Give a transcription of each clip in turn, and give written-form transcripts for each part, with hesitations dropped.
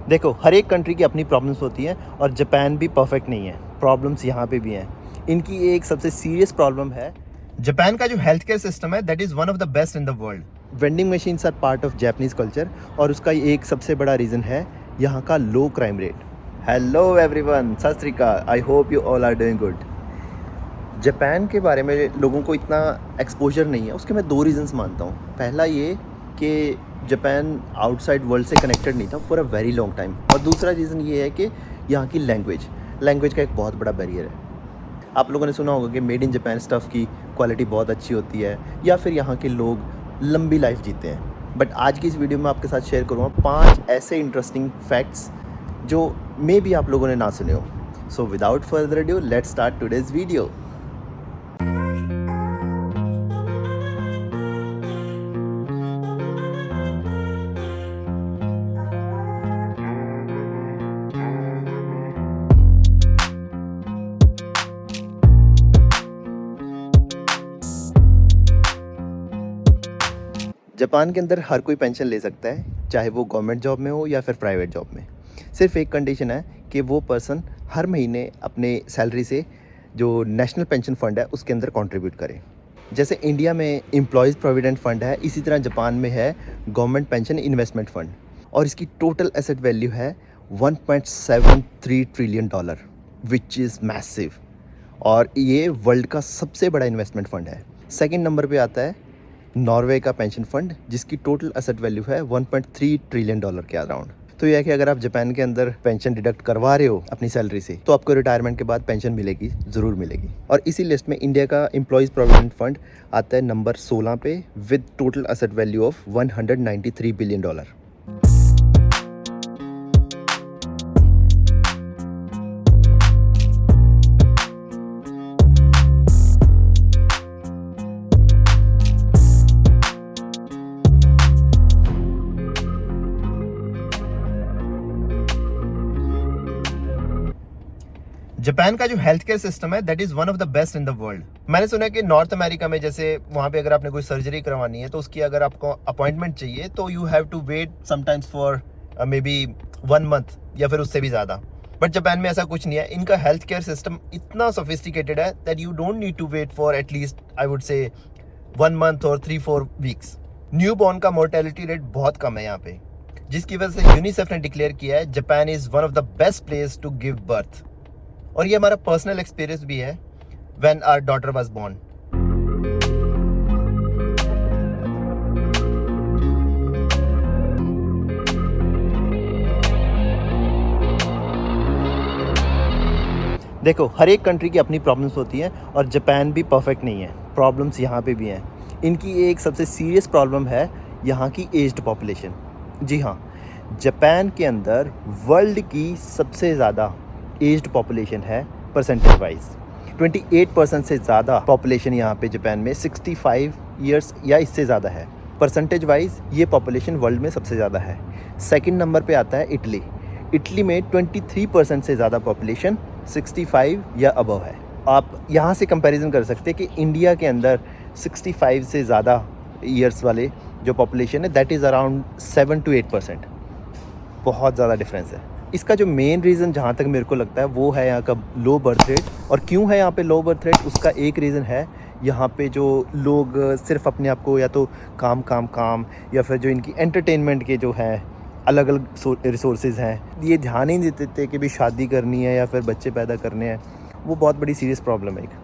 देखो, हर एक कंट्री की अपनी प्रॉब्लम्स होती हैं और जापान भी परफेक्ट नहीं है। प्रॉब्लम्स यहाँ पे भी हैं। इनकी एक सबसे सीरियस प्रॉब्लम है, जापान का जो हेल्थ केयर सिस्टम है that is one of the best in the world. Vending machines are part of Japanese culture और उसका एक सबसे बड़ा रीज़न है यहाँ का low crime rate. Hello everyone, Sat Sri Akal, I hope you all are doing good. Japan के बारे में लोगों को इतना एक्सपोजर नहीं है, उसके मैं 2 रीज़न्स मानता हूँ। पहला ये कि जापान आउटसाइड वर्ल्ड से कनेक्टेड नहीं था for a very long time, और दूसरा रीज़न ये है कि यहाँ की लैंग्वेज का एक बहुत बड़ा बैरियर है। आप लोगों ने सुना होगा कि मेड इन जापान स्टफ़ की क्वालिटी बहुत अच्छी होती है, या फिर यहाँ के लोग लंबी लाइफ जीते हैं। बट आज की इस वीडियो में आपके साथ शेयर करूँगा 5 ऐसे इंटरेस्टिंग फैक्ट्स जो मे बी आप लोगों ने ना सुने हो। So without further adieu, let's start today's video. Japan के अंदर हर कोई पेंशन ले सकता है, चाहे वो गवर्नमेंट जॉब में हो या फिर प्राइवेट जॉब में। सिर्फ एक कंडीशन है कि वो पर्सन हर महीने अपने सैलरी से जो नेशनल पेंशन फ़ंड है उसके अंदर कंट्रीब्यूट करे। जैसे इंडिया में एम्प्लॉयज़ प्रोविडेंट फ़ंड है, इसी तरह जापान में है गवर्नमेंट पेंशन इन्वेस्टमेंट फ़ंड, और इसकी टोटल एसेट वैल्यू है $1.73 ट्रिलियन, विच इज़ मैसिव। और ये वर्ल्ड का सबसे बड़ा इन्वेस्टमेंट फ़ंड है। सेकंड नंबर पे आता है नॉर्वे का पेंशन फंड, जिसकी टोटल एसेट वैल्यू है $1.3 ट्रिलियन के अराउंड। तो यह है कि अगर आप जापान के अंदर पेंशन डिडक्ट करवा रहे हो अपनी सैलरी से, तो आपको रिटायरमेंट के बाद पेंशन मिलेगी, ज़रूर मिलेगी। और इसी लिस्ट में इंडिया का एम्प्लॉयज़ प्रोविडेंट फंड आता है नंबर 16 पे, with total asset value of $193 billion. Japan का जो हेल्थ केयर सिस्टम है that is one of the best in the world. मैंने सुना है कि नॉर्थ अमेरिका में जैसे वहाँ पे अगर आपने कोई सर्जरी करवानी है तो उसकी अगर आपको अपॉइंटमेंट चाहिए तो you have to wait sometimes for may be 1 month या फिर उससे भी ज़्यादा। बट जापान में ऐसा कुछ नहीं है। इनका हेल्थ केयर सिस्टम इतना सोफिस्टिकेटेड है that you don't need to wait for at least I would say 1 month और 3-4 वीक्स। न्यू बॉर्न का मोर्टेलिटी रेट बहुत कम है यहाँ पे, जिसकी वजह से यूनिसेफ ने डिक्लेयर किया है Japan is one of the best place to give birth. और ये हमारा पर्सनल एक्सपीरियंस भी है when our daughter was born. देखो, हर एक कंट्री की अपनी प्रॉब्लम्स होती हैं और जापान भी परफेक्ट नहीं है। प्रॉब्लम्स यहाँ पे भी हैं। इनकी एक सबसे सीरियस प्रॉब्लम है यहाँ की एज्ड पॉपुलेशन। जी हाँ, जापान के अंदर वर्ल्ड की सबसे ज़्यादा एज्ड पॉपुलेशन है परसेंटेज वाइज। 28% से ज़्यादा पॉपुलेशन यहाँ पे जापान में 65 ईयर्स या इससे ज़्यादा है। परसेंटेज वाइज ये पॉपुलेशन वर्ल्ड में सबसे ज़्यादा है। सेकंड नंबर पे आता है इटली। इटली में 23% से ज़्यादा पॉपुलेशन 65 या अबव है। आप यहाँ से कंपैरिजन कर सकते हैं कि इंडिया के अंदर 65 से ज़्यादा ईयर्स वाले जो पॉपुलेशन है दैट इज़ अराउंड 7 to 8%। बहुत ज़्यादा डिफरेंस है। इसका जो मेन रीज़न जहाँ तक मेरे को लगता है वो है यहाँ का लो बर्थ रेट। और क्यों है यहाँ पे लो बर्थ रेट, उसका एक रीज़न है यहाँ पे जो लोग सिर्फ अपने आप को या तो काम या फिर जो इनकी एंटरटेनमेंट के जो हैं अलग अलग रिसोर्सेज हैं, ये ध्यान ही नहीं देते कि भी शादी करनी है या फिर बच्चे पैदा करने हैं। वो बहुत बड़ी सीरियस प्रॉब्लम है एक।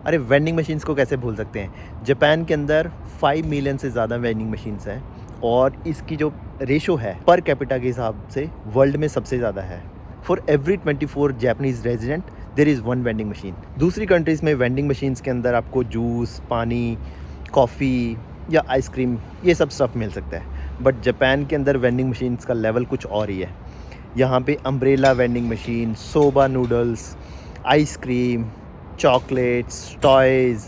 अरे, वेंडिंग मशीन्स को कैसे भूल सकते हैं। जापान के अंदर 5 मिलियन से ज़्यादा वेंडिंग मशीन्स हैं और इसकी जो रेशो है पर कैपिटा के हिसाब से वर्ल्ड में सबसे ज़्यादा है। For every 24 Japanese resident there is 1 vending machine. दूसरी कंट्रीज़ में वेंडिंग मशीन्स के अंदर आपको जूस, पानी, कॉफ़ी या आइसक्रीम ये सब स्टफ़ मिल सकता है। बट जापान के अंदर वेंडिंग मशीन्स का लेवल कुछ और ही है। यहाँ पे umbrella vending machine, soba noodles, ice cream, chocolates, toys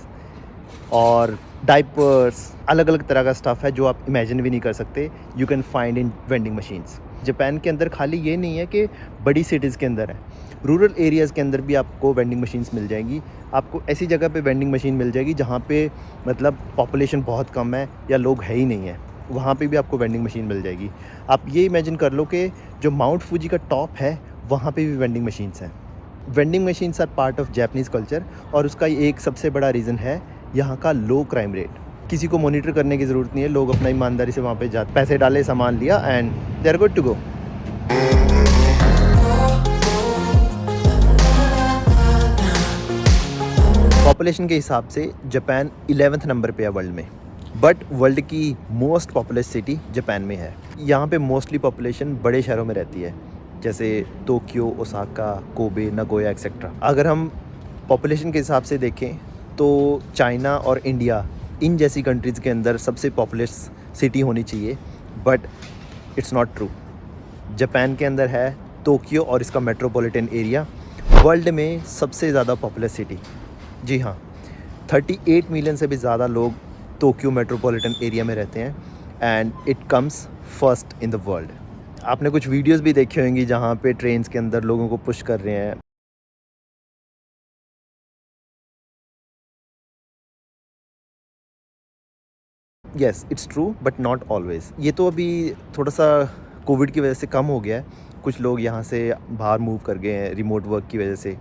और डाइपर्स, अलग अलग तरह का स्टफ़ है जो आप इमेजिन भी नहीं कर सकते, you can find in vending machines. Japan के अंदर खाली ये नहीं है कि बड़ी सिटीज़ के अंदर है, रूरल एरियाज़ के अंदर भी आपको वेंडिंग मशीन्स मिल जाएंगी। आपको ऐसी जगह पे वेंडिंग मशीन मिल जाएगी जहाँ पे मतलब पॉपुलेशन बहुत कम है या लोग है ही नहीं है, वहाँ पे भी आपको वेंडिंग मशीन मिल जाएगी। आप ये इमेजिन कर लो कि जो माउंट फूजी का टॉप है वहाँ पे भी वेंडिंग मशीन्स हैं। Vending machines are part of Japanese culture और उसका एक सबसे बड़ा रीज़न है यहाँ का लो क्राइम रेट। किसी को मॉनिटर करने की ज़रूरत नहीं है, लोग अपना ईमानदारी से वहाँ पे जाते, पैसे डाले, सामान लिया and they are good to go. Population के हिसाब से जापान 11th नंबर पे है वर्ल्ड में, बट वर्ल्ड की मोस्ट पॉपुलस सिटी जापान में है। यहाँ पे मोस्टली पॉपुलेशन बड़े शहरों में रहती है, जैसे Tokyo, Osaka, Kobe, Nagoya etcetera. अगर हम पॉपुलेशन के हिसाब से देखें तो चाइना और इंडिया इन जैसी कंट्रीज़ के अंदर सबसे पॉपुलस सिटी होनी चाहिए, but it's not true. Japan के अंदर है टोक्यो और इसका मेट्रोपॉलिटन एरिया वर्ल्ड में सबसे ज़्यादा पॉपुलस सिटी। जी हाँ, 38 मिलियन से भी ज़्यादा लोग टोक्यो मेट्रोपॉलिटन एरिया में रहते हैं and it comes first in the world. आपने कुछ वीडियोस भी देखी होंगी जहाँ पे ट्रेन्स के अंदर लोगों को पुश कर रहे हैं। Yes, it's true but not always. ये तो अभी थोड़ा सा कोविड की वजह से कम हो गया है, कुछ लोग यहाँ से बाहर मूव कर गए हैं रिमोट वर्क की वजह से।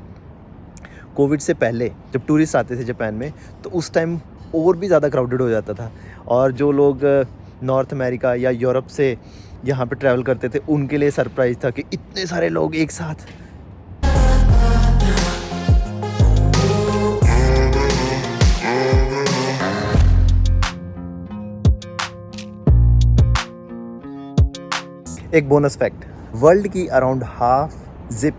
कोविड से पहले जब टूरिस्ट आते थे जापान में तो उस टाइम और भी ज़्यादा क्राउडेड हो जाता था, और जो लोग नॉर्थ अमेरिका या यूरोप से यहाँ पे ट्रैवल करते थे उनके लिए सरप्राइज़ था कि इतने सारे लोग एक साथ। एक बोनस फैक्ट, वर्ल्ड की अराउंड हाफ जिप,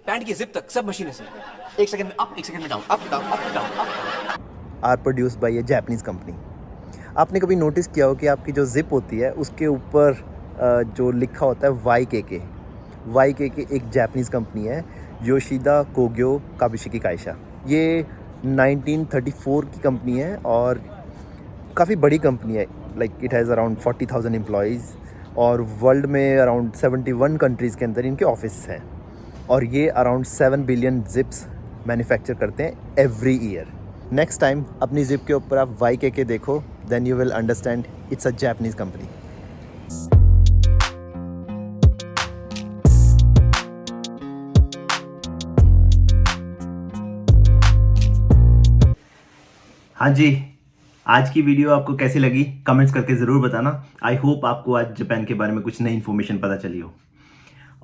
पैंट की जिप तक सब मशीनें सर। एक सेकंड में अप, एक सेकंड में down, up down, up down, up. Are produced by a Japanese company. आपने कभी नोटिस किया हो कि आपकी जो जिप होती है उसके ऊपर जो लिखा होता है YKK एक जापानीज़ कंपनी है, योशिदा कोग्यो काबुशिकी काइशा। ये 1934 की कंपनी है और काफ़ी बड़ी कंपनी है, like it has around 40,000 employees और वर्ल्ड में अराउंड 71 कंट्रीज़ के अंदर इनके ऑफिस हैं, और ये अराउंड 7 बिलियन जिप्स मैन्युफैक्चर करते हैं एवरी ईयर। नेक्स्ट टाइम अपनी जिप के ऊपर आप YKK देखो, then you will understand it's a Japanese company. हाँ जी, आज की वीडियो आपको कैसी लगी कमेंट्स करके ज़रूर बताना। आई होप आपको आज जापान के बारे में कुछ नई इन्फॉर्मेशन पता चली हो।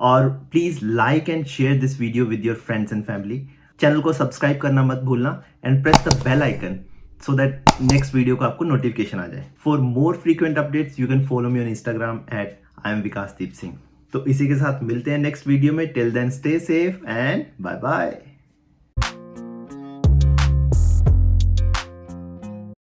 और please like and share this video with your friends and family. Channel को सब्सक्राइब करना मत भूलना and press the bell icon so that next video का आपको नोटिफिकेशन आ जाए। For more frequent updates you can follow me on Instagram at I am Vikasdeep Singh. तो इसी के साथ मिलते हैं नेक्स्ट वीडियो में। Till then stay safe and bye bye.